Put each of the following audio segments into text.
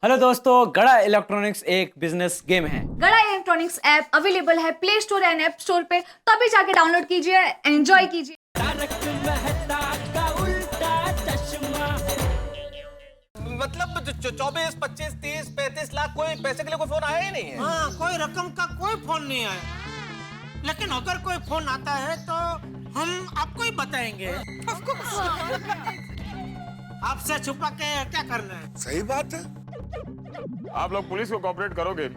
Hello दोस्तों, गड़ा electronics एक बिजनेस गेम है। गड़ा इलेक्ट्रॉनिक्स ऐप अवेलेबल है play store and app store पे, तो अभी जाके डाउनलोड कीजिए, एंजॉय कीजिए। मतलब 24, 25, 30, 35 लाख कोई पैसे के लिए कोई फोन आया ही नहीं है। हाँ, कोई रकम का कोई फोन नहीं आया, लेकिन अगर कोई फोन आता है तो हम आपको ही बताएंगे। आपसे छुपा के क्या करना है? सही बात है। आप लोग पुलिस को कोऑपरेट करोगे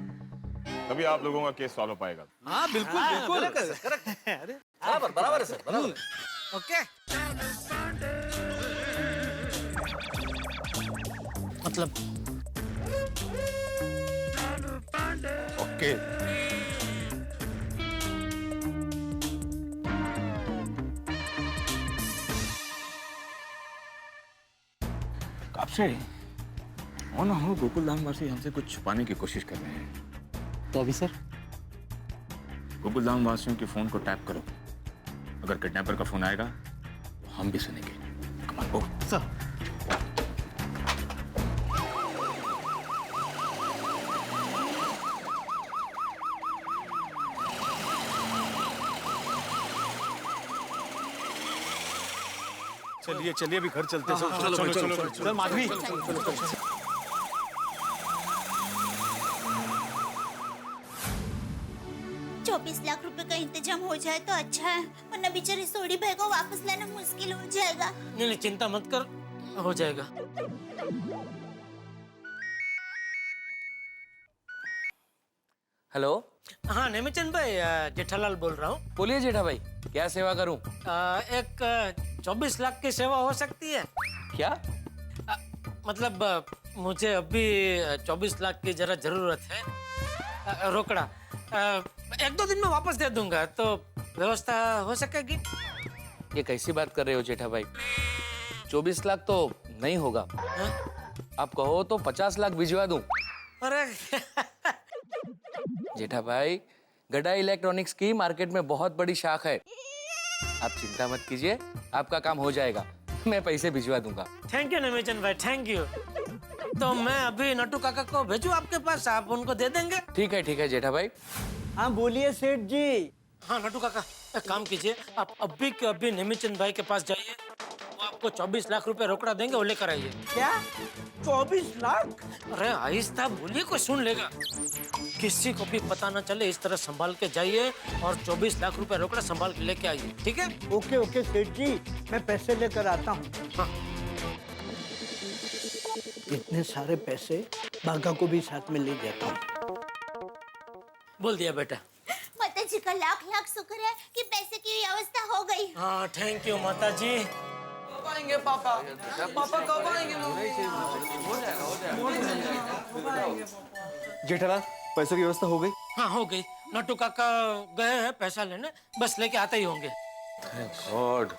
तभी आप लोगों का केस सॉल्व हो पाएगा। हाँ बिल्कुल बिल्कुल बराबर बराबर है सर, बराबर। ओके, मतलब ओके। कब से हो ना हो गोकुल धाम वासी हमसे कुछ छुपाने की कोशिश कर रहे हैं। तो अभी सर गोकुल धाम वासियों के फोन को टैप करो। अगर किडनैपर का फोन आएगा तो हम भी सुनेंगे। कमाल गो सर। चलिए चलिए अभी घर चलते हैं। चलो माधवी। 24 लाख रुपए का इंतजाम हो जाए तो अच्छा है, वरना बेचारे सोडी भाई को वापस लाना मुश्किल हो जाएगा। नहीं, चिंता मत कर, हो जाएगा। हेलो। हाँ नेमीचंद भाई, जेठालाल बोल रहा हूँ। बोलिए जेठा भाई, क्या सेवा करूं? एक 24 लाख की सेवा हो सकती है क्या? मतलब मुझे अभी 24 लाख की जरा जरूरत है, रोकड़ा। 1-2 दिन में वापस दे दूंगा, तो व्यवस्था हो सकेगी? ये कैसी बात कर रहे हो जेठा भाई? 24 लाख तो नहीं होगा। हाँ? आप कहो तो 50 लाख भिजवा दूं। अरे जेठा भाई, गड़ा इलेक्ट्रॉनिक्स की मार्केट में बहुत बड़ी शाख है। आप चिंता मत कीजिए, आपका काम हो जाएगा। मैं पैसे भिजवा दूंगा। थैंक यू नेमीचंद भाई, थैंक यू। तो मैं अभी नट्टू काका को भेजूं आपके पास, आप उनको दे देंगे? ठीक है जेठा भाई। हाँ बोलिए सेठ जी। हाँ नट्टू काका, एक काम कीजिए, आप अभी के अभी नेमीचंद भाई के पास जाइए, वो आपको 24 लाख रुपए रोकड़ा देंगे, वो लेकर आइए। क्या 24 लाख? अरे आहिस्ता बोलिए, कोई सुन लेगा। किसी को भी पता ना चले, इस तरह संभाल के जाइए और 24 लाख रुपए रोकड़ा संभाल के लेके आइए, ठीक है? ओके ओके सेठ जी, मैं पैसे लेकर आता हूँ। हाँ। इतने सारे पैसे बागा को भी साथ में ले जाता हूँ। बोल दिया बेटा। माता जी का लाख लाख शुक्र है कि पैसे की व्यवस्था हो गई। हाँ थैंक यू माता जी। कब आएंगे पापा? पापा कब आएंगे? जेठालाल, पैसों की व्यवस्था हो गई? हाँ हो गई। नट्टू काका गए हैं पैसा लेने, बस लेके आते ही होंगे। गॉड।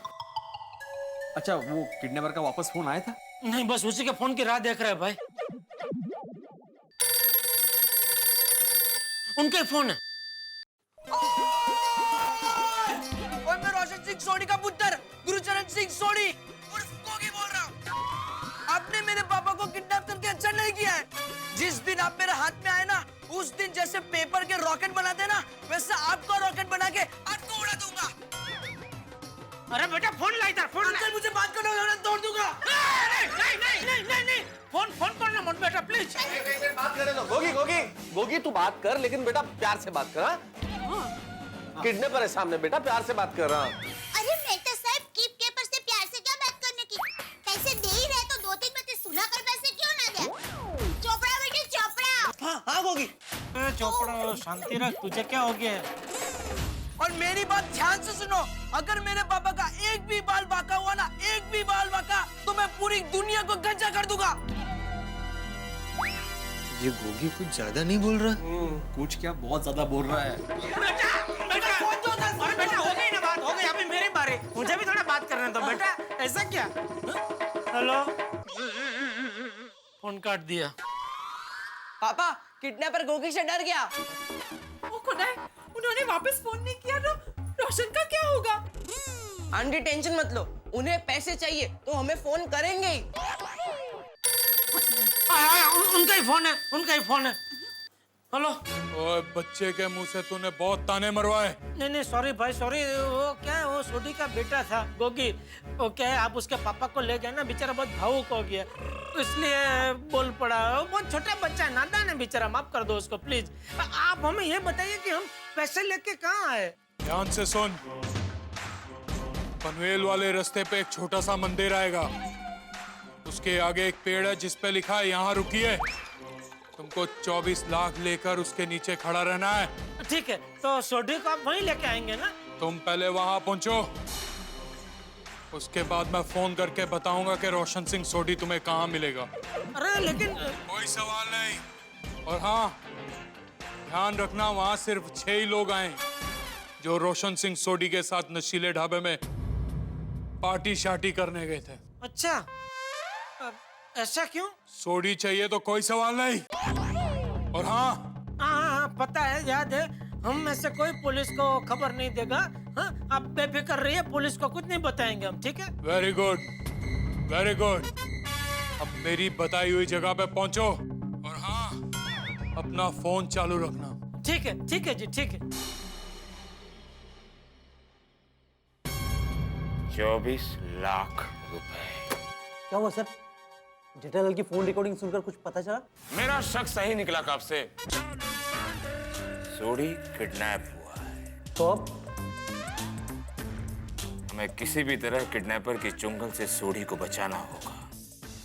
अच्छा, वो किडनैपर का वापस फोन आया था? नहीं, बस उसी के फोन की राह देख रहे हैं भाई। उनके फोन है। और मैं रोशन सिंह सोनी का पुत्र गुरुचरण सिंह सोनी उर्फ गोगी बोल रहा हूँ। आपने मेरे पापा को किडनैप करके अच्छा नहीं किया है। जिस दिन आप मेरे हाथ में आए ना, उस दिन जैसे पेपर के रॉकेट बनाते ना, वैसे आपको रॉकेट बना के आपको उड़ा दूंगा। अरे बेटा फोन ला इधर, फोन अंकल मुझे बात करना होगा, तोड़ दूंगा। नहीं, फोन करना मत बेटा प्लीज। बात करे तो गोगी तू बात कर, लेकिन बेटा प्यार से बात कर। किडनैपर है सामने, बेटा प्यार से बात कर रहा। अरे मेहता साहब, कीप केपर से प्यार से क्या बात करने की? पैसे दे ही रहे तो 2-3 बातें सुना कर पैसे क्यों ना दे? चोपड़ा बेटे चोपड़ा। हाँ गोगी। चोपड़ा शांति रख, तुझे क्या हो गया है? और मेरी बात ध्यान से सुनो, अगर मेरे पापा का एक भी बाल बाका हुआ ना, एक भी बाल बाका, तो मैं पूरी दुनिया को गंजा कर दूंगा। ये गोगी कुछ ज्यादा नहीं बोल रहा? कुछ क्या, बहुत ज्यादा बोल रहा है। बेटा हो गई ना बात, हो गई। अभी मेरी बारी, मुझे भी थोड़ा बात करने दो बेटा। ऐसा क्या? हेलो, फोन काट दिया। पापा, किडनैपर गोगी से डर गया। वो खुदाई, उन्होंने वापस फोन नहीं किया तो रोशन का क्या होगा? आंटी टेंशन मत लो, उन्हें पैसे चाहिए तो हमें फोन करेंगे ही। उनका ही फोन है, उनका ही फोन है। हेलो। ओए बच्चे के मुंह से तूने बहुत ताने मरवाए। नहीं सॉरी भाई सॉरी, वो क्या है, वो सोडी का बेटा था गोगी। वो क्या है, आप उसके पापा को ले गए ना, बेचारा बहुत भावुक हो गया, इसलिए बोल पड़ा। वो बहुत छोटा बच्चा है, नादान है बेचारा, माफ कर दो उसको प्लीज। आप हमें ये बताइए कि हम पैसे लेके कहाँ आए? ध्यान से सुन, पनवेल वाले रास्ते पे एक छोटा सा मंदिर आएगा, उसके आगे एक पेड़ है जिस पे लिखा है यहाँ रुकिए। तुमको 24 लाख लेकर उसके नीचे खड़ा रहना है। ठीक है, तो सोडी को आप वहीं लेके आएंगे ना? तुम पहले वहां पहुंचो, उसके बाद मैं फोन करके बताऊंगा कि रोशन सिंह सोडी तुम्हें कहाँ मिलेगा। अरे लेकिन कोई सवाल नहीं। और हाँ, ध्यान रखना वहां सिर्फ 6 ही लोग आए जो रोशन सिंह सोडी के साथ नशीले ढाबे में पार्टी शार्टी करने गए थे। अच्छा, ऐसा क्यों? सोडी चाहिए तो कोई सवाल नहीं। और हाँ, हाँ पता है, याद है, हम में से कोई पुलिस को खबर नहीं देगा। हाँ, आप बेफिक्र रहिए, पुलिस को कुछ नहीं बताएंगे हम, ठीक है? Very good, very good. अब मेरी बताई हुई जगह पे पहुंचो, और हाँ, अपना फोन चालू रखना। ठीक है जी, ठीक है। 24 लाख रुपए। क्या हुआ सर? जेठालाल की फोन रिकॉर्डिंग सुनकर कुछ पता चला? मेरा शक सही निकला कब से। सोडी किडनैप हुआ है। तो अब हमें किसी भी तरह किडनैपर की चुंगल से सोडी को बचाना होगा।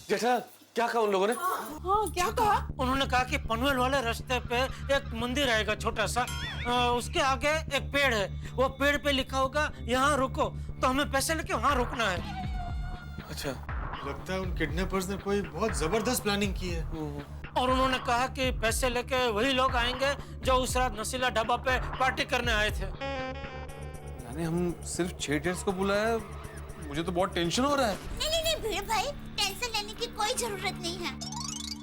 जेठा, क्या कहा उन लोगों ने? हाँ क्या कहा? उन्होंने कहा कि पनवेल वाले रास्ते पे एक मंदिर आएगा छोटा सा, उसके आगे एक पेड़ है, वो पेड़ पे लिखा होगा यहाँ रुको, तो हमें पैसे लेके वहाँ रुकना है। अच्छा, लगता है उन किडनैपर्स ने कोई बहुत जबरदस्त प्लानिंग की है। और उन्होंने कहा कि पैसे लेके वही लोग आएंगे जो उस रात नशीला ढाबा पे पार्टी करने आए थे। यानी हम सिर्फ 6 डेट्स को बुलाया? मुझे तो बहुत टेंशन हो रहा है। नहीं भीड़ भाई, टेंशन लेने की कोई जरूरत नहीं है,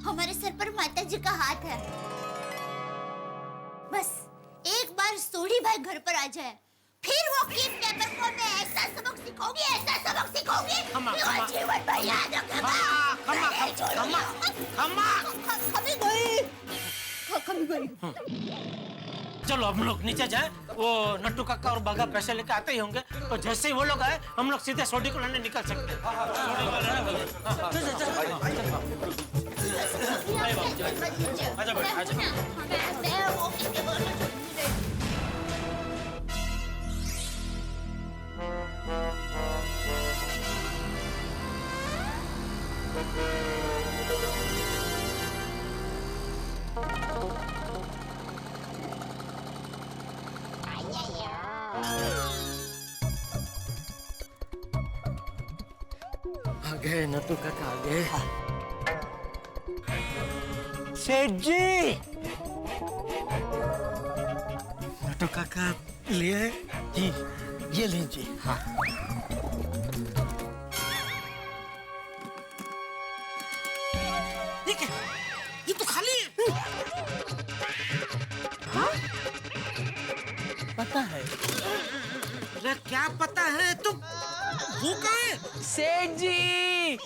हमारे सर पर माता जी का हाथ है। बस एक बार सोडी भाई घर पर आ जाए, फिर वो किडनैपर को मैं ऐसा सबक सिखाऊंगी, ऐसा सबक सिखाऊंगी कि वो जीवन भर याद रखेगा। कभी गई। चलो हम लोग नीचे जाए, वो नट्टू काका और बागा पैसे लेके आते ही होंगे, तो जैसे ही वो लोग आए हम लोग सीधे सोडी को लेने निकल सकते हैं। आगे नट्टू काका आगे। सेठ जी, नट्टू काका लिए जी ये लीजिए। हाँ, ठीक है, ये तो खाली है। पता है। अरे क्या पता है तुम? वो कहाँ है? सेठ जी,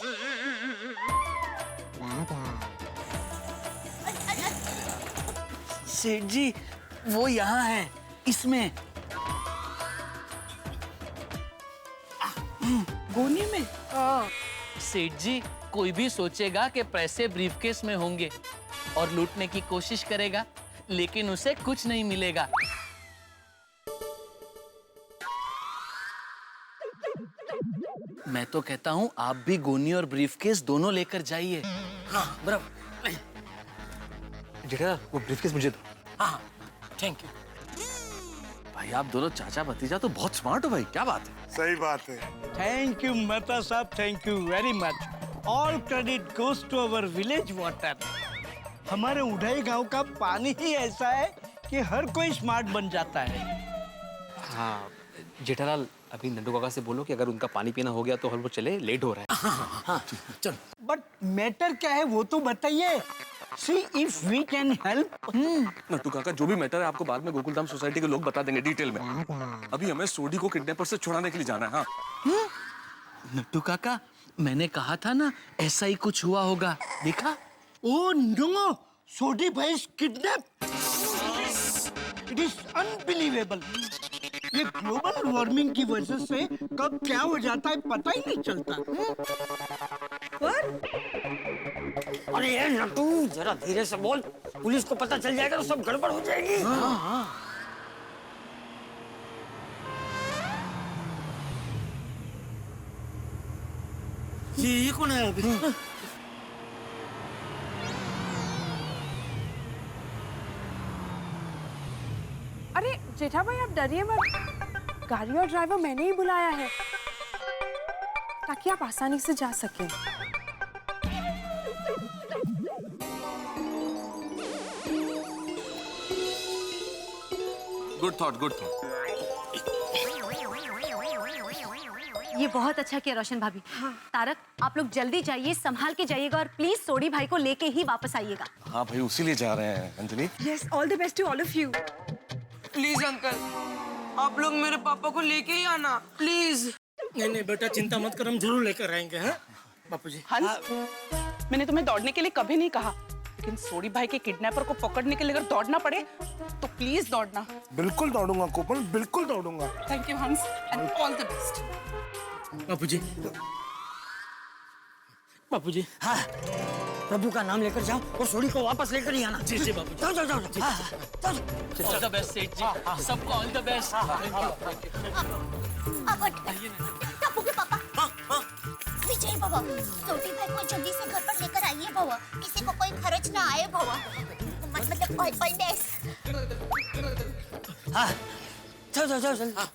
सेठ जी वो यहाँ है, इसमें गोनी में। सेठ जी, कोई भी सोचेगा कि पैसे ब्रीफकेस में होंगे और लूटने की कोशिश करेगा, लेकिन उसे कुछ नहीं मिलेगा। मैं तो कहता हूँ आप भी गोनी और ब्रीफकेस दोनों लेकर जाइए। हाँ बराबर। जेठा, वो ब्रीफकेस मुझे दो। हाँ थैंक यू। भाई आप दोनों चाचा भतीजा तो बहुत स्मार्ट हो भाई, क्या बात है? सही बात है। थैंक यू मेहता साहब, thank you very much. All credit goes to our village water. हमारे उढ़ाई गांव का पानी ही ऐसा है कि हर कोई स्मार्ट बन जाता है। हाँ जेठालाल, अभी नंदू काका से बोलो कि अगर उनका पानी पीना हो गया तो हम वो चले, लेट हो रहा है। हाँ चलो। बट मैटर क्या है वो तो बताइए। See if we can help. Nattu काका, जो भी मैटर है आपको बाद में गोकुलधाम सोसाइटी के लोग बता देंगे डिटेल में। अभी हमें सोडी को किडनैपर से छुड़ाने के लिए जाना है। हाँ नट्टू काका, मैंने कहा था ना ऐसा ही कुछ हुआ होगा, देखा? Oh no! सोडी भाई is kidnapped. It is unbelievable. ये ग्लोबल वार्मिंग की वजह से कब क्या हो जाता है पता ही नहीं चलता। अरे ये नटू जरा धीरे से बोल, पुलिस को पता चल जाएगा तो सब गड़बड़ हो जाएगी। ये कौन है अभी? अरे जेठा भाई आप डरिए मत, गाड़ी और ड्राइवर मैंने ही बुलाया है ताकि आप आसानी से जा सकें। Good thought, good thought. ये बहुत अच्छा किया रोशन भाभी। तारक आप लोग जल्दी जाइए, संभाल के जाइएगा और प्लीज सोडी भाई को लेके ही वापस आइएगा। हाँ भाई उसी लिए जा रहे हैं Anjali. Yes, all the best to all of you. Please uncle, आप लोग मेरे पापा को लेके ही आना प्लीज। नहीं नहीं बेटा चिंता मत कर, हम जरूर लेकर आएंगे। हैं बापूजी? हंस, मैंने तुम्हें दौड़ने के लिए कभी नहीं कहा, लेकिन सोडी भाई के किडनैपर को पकड़ने के लिए अगर दौड़ना पड़े तो प्लीज दौड़ना। बिल्कुल दौड़ूंगा कोपल, बिल्कुल दौड़ूंगा। थैंक यू हंस एंड ऑल द बेस्ट। बापूजी, बापूजी। हाँ, प्रभु का नाम लेकर जाओ और सोडी को वापस लेकर ही आना। जी जी बापूजी। जाओ जाओ जाओ जाओ। ऑल द बेस्ट सेठ जी, सबको ऑल द बेस्ट। टप्पू के पापा, विजय बाबा, छोटी भाई को जल्दी से घर पर लेकर आइए बाबा, किसी को कोई खर्च ना आए बाबा, मतलब ऑल डेज। हाँ, जाओ जाओ जाओ जल्दी।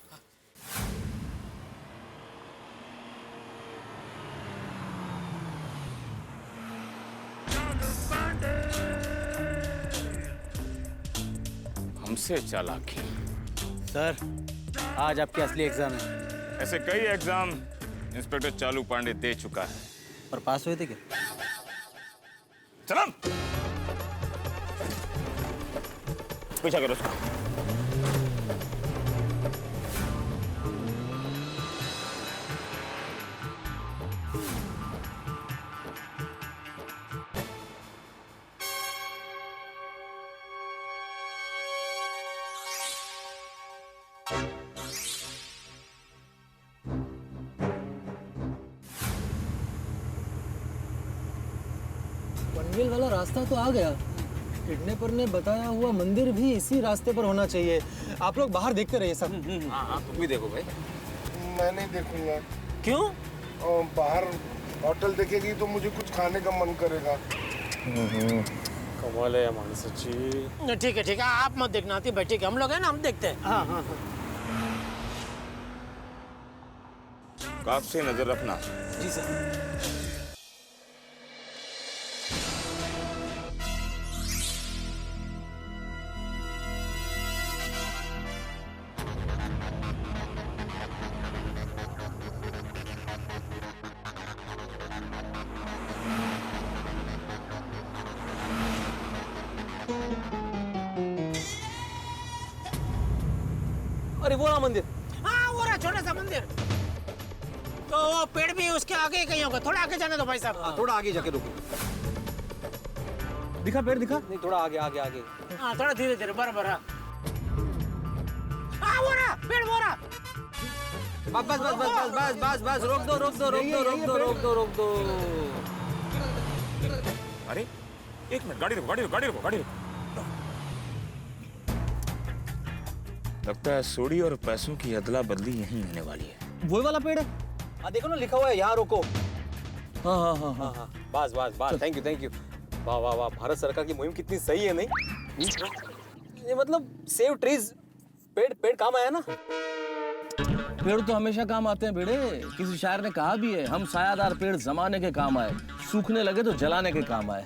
हमसे चालाकी। सर आज आपकी असली एग्जाम है। ऐसे कई एग्जाम इंस्पेक्टर चालू पांडे दे चुका है। पर पास हुए थे क्या? चलो पीछा करो उसका। पनवेल वाला रास्ता तो आ गया। किडनैपर ने बताया हुआ मंदिर भी इसी रास्ते पर होना चाहिए। आप लोग बाहर देखते रहिए सब। हाँ तुम भी देखो भाई। मैं नहीं देखूंगा। क्यों? बाहर होटल देखेगी तो मुझे कुछ खाने का मन करेगा। कमाल है मानस जी। ठीक है आप मत देखना, आती बैठी के हम लोग हैं ना, हम देखते हैं। हाँ हाँ हाँ। काफ से नजर रखना। जी सर। अरे वो रहा मंदिर। हाँ वो रहा छोटा सा मंदिर। तो वो पेड़ भी उसके आगे कहीं होगा, थोड़ा आगे जाने दो भाई साहब। हाँ थोड़ा आगे जाके रुको। दिखा पेड़ दिखा? नहीं थोड़ा आगे आगे आगे। हाँ थोड़ा धीरे धीरे बराबर। हाँ वो रहा पेड़, वो रहा। बस बस बस बस बस बस बस रोक दो रोक दो रोक दो रोक दो रोक दो रोक दो। अरे एक मिनट, गाड़ी रुको गाड़ी रुको गाड़ी रुको गाड़ी रुको। लगता है सोडी और पैसों की अदला बदली यहीं होने वाली है। वो वाला पेड़ है? हाँ देखो ना लिखा हुआ है यहाँ रोको। हाँ हाँ हाँ हाँ हाँ बस बस बस। Thank you. वाह वाह वाह, भारत सरकार की मुहिम कितनी सही है नहीं? ये मतलब सेव ट्रीज, पेड़ काम आया ना। पेड़ तो हमेशा काम आते हैं बेड़े। किसी शायर ने कहा भी है, हम सायादार पेड़ जमाने के काम आए, सूखने लगे तो जलाने के काम आए।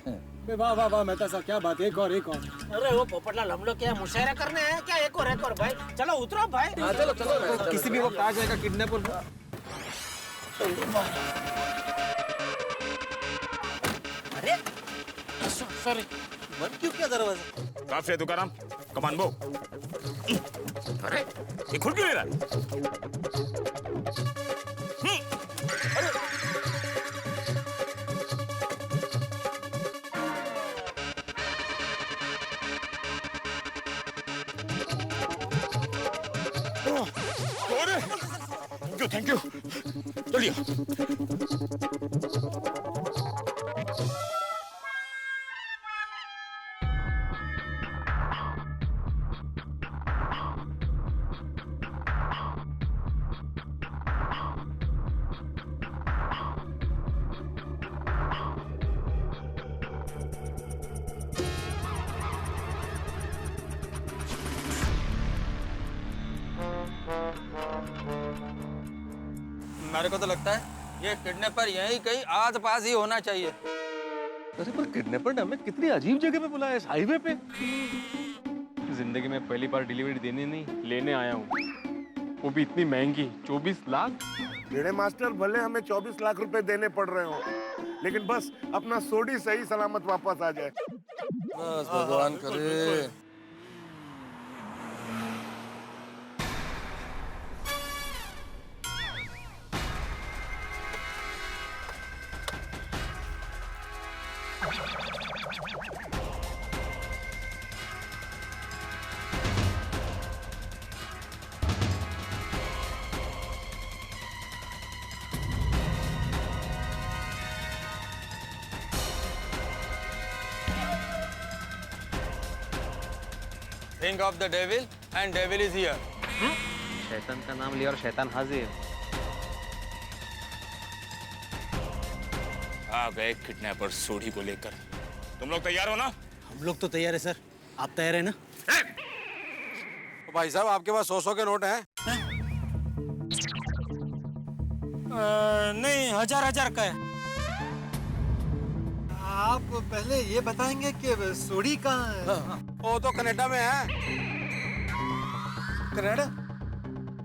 वाह वाह वाह मेहता साहब क्या बात है। एक और एक और। अरे वो पोपटलाल हम लोग क्या मुशायरा करने हैं क्या? एक और भाई, चलो उतरो भाई। हाँ चलो चलो, किसी भी वक्त आ जाएगा किडनैपर। अरे सॉरी, बंद क्यों किया दरवाजा? काफ से तुकाराम, कमान बो। अरे ये खुद क्यों ले रहा है? Thank you. चलिए। मेरे को तो लगता है ये किडनैपर यहीं कहीं आस पास ही होना चाहिए। अरे पर किडनैपर ने हमें कितनी अजीब जगह पे बुलाया, इस हाईवे पे। जिंदगी में पहली बार डिलीवरी देने नहीं लेने आया हूँ, वो भी इतनी महंगी 24 लाख। भेड़े मास्टर, भले हमें 24 लाख रुपए देने पड़ रहे हो, लेकिन बस अपना सोडी सही सलामत वापस आ जाए। बस भगवान करे। Think of the devil and devil is here. शैतान का नाम लिया और शैतान हाजिर। आ गए किडनैपर सोडी को लेकर। तुम लोग तैयार हो ना? हम लोग तो तैयार है सर, आप तैयार है ना? भाई साहब, आपके पास 100 के नोट हैं? नहीं, 1000 का है। आप पहले ये बताएंगे कि सोडी कहाँ है? वो तो कनाडा में है। कनाडा?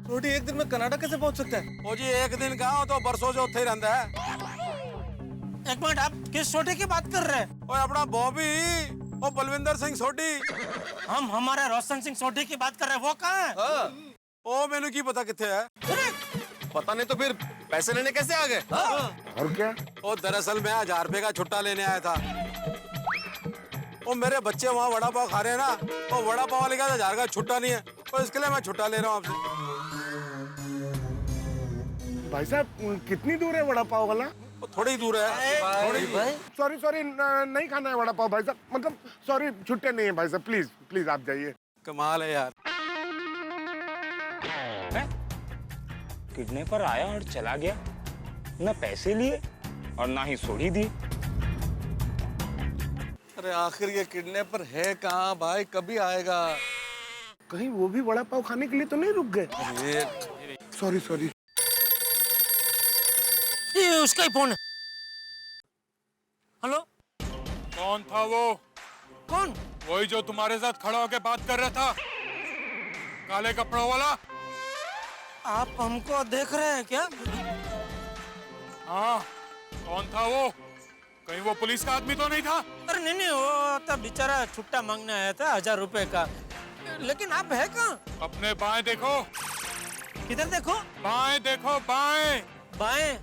सोडी एक दिन में कनाडा कैसे पहुंच सकता है? वो जी एक दिन का हो तो बरसों से उत्थे ही रहता है। एक मिनट, आप किस सोडी की बात कर रहे हैं? ओए अपना बॉबी, वो बलविंदर सिंह सोडी। हम हमारे रोशन सिंह सोडी की बात कर रहे हैं, वो कहाँ है? ओ मैंने की पता किथे है? पता नहीं तो फिर पैसे लेने कैसे आ गए? और क्या? वो दरअसल मैं 1000 रुपए का छुट्टा लेने आया था। वो मेरे बच्चे वहाँ वड़ा पाव खा रहे हैं ना, वो वड़ा पाव वाले का 1000 का छुट्टा नहीं है, तो इसके लिए मैं छुट्टा ले रहा हूँ आपसे। भाई साहब, कितनी दूर है वड़ा पाव वाला? वो थोड़ी दूर है। सॉरी सॉरी, नहीं खाना है वड़ा पाव भाई साहब, मतलब सॉरी, छुट्टे नहीं है भाई साहब, प्लीज प्लीज आप जाइए। कमाल है यार। किडनैपर आया और चला गया, ना पैसे लिए और ना ही सोडी दी। अरे आखिर ये किडनैपर है कहाँ भाई, कभी आएगा? कहीं वो भी वड़ा पाव खाने के लिए तो नहीं रुक गए? Sorry sorry. ये उसका ही फोन है। हेलो, कौन था वो? कौन? वही जो तुम्हारे साथ खड़ा होकर बात कर रहा था, काले कपड़ों वाला। आप हमको देख रहे हैं क्या? हाँ, कौन था वो? कहीं वो पुलिस का आदमी तो नहीं था? अरे नहीं, वो तो बेचारा छुट्टा मांगने आया था 1000 रुपए का। लेकिन आप है कहाँ? अपने बाएं देखो। किधर देखो? बाएं देखो, बाएं। बाएं?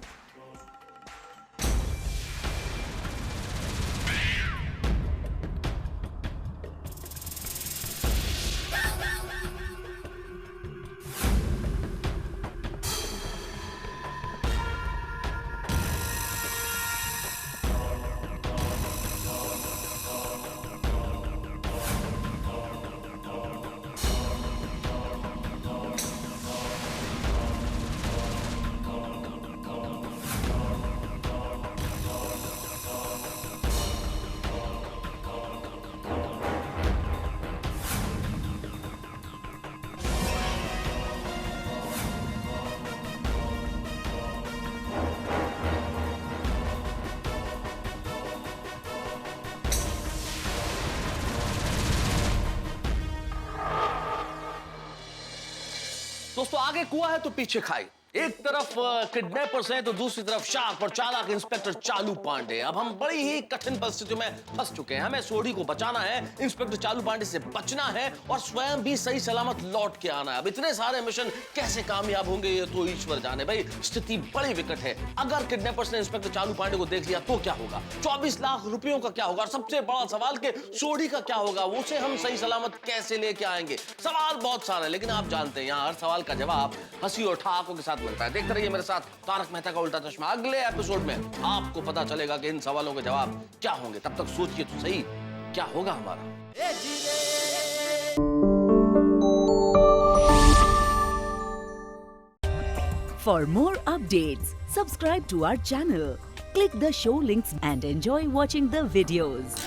दोस्तों, आगे कुआं है तो पीछे खाई। एक तरफ किडनैपर्स हैं तो दूसरी तरफ शार्प और चालाक इंस्पेक्टर चालू पांडे। अब हम बड़ी ही कठिन परिस्थितियों में फंस चुके हैं। हमें सोडी को बचाना है, इंस्पेक्टर चालू पांडे से बचना है और स्वयं भी सही सलामत लौट के आना है। अब इतने सारे मिशन कैसे कामयाब होंगे ये तो ईश्वर जाने। भाई स्थिति बड़ी विकट है। अगर किडनैपर्स ने इंस्पेक्टर चालू पांडे को देख लिया तो क्या होगा? 24 लाख रुपयों का क्या होगा? और सबसे बड़ा सवाल कि सोडी का क्या होगा? उसे हम सही सलामत कैसे लेके आएंगे? सवाल बहुत सारे, लेकिन आप जानते हैं यहाँ हर सवाल का जवाब हंसी और ठहाकों के साथ मिलता है। देखते रहिए मेरे साथ तारक मेहता का उल्टा चश्मा। अगले एपिसोड में आपको पता चलेगा कि इन सवालों के जवाब क्या होंगे। तब तक सोचिए तो सही क्या होगा हमारा। For more updates, subscribe to our channel, click the show links and enjoy watching the videos.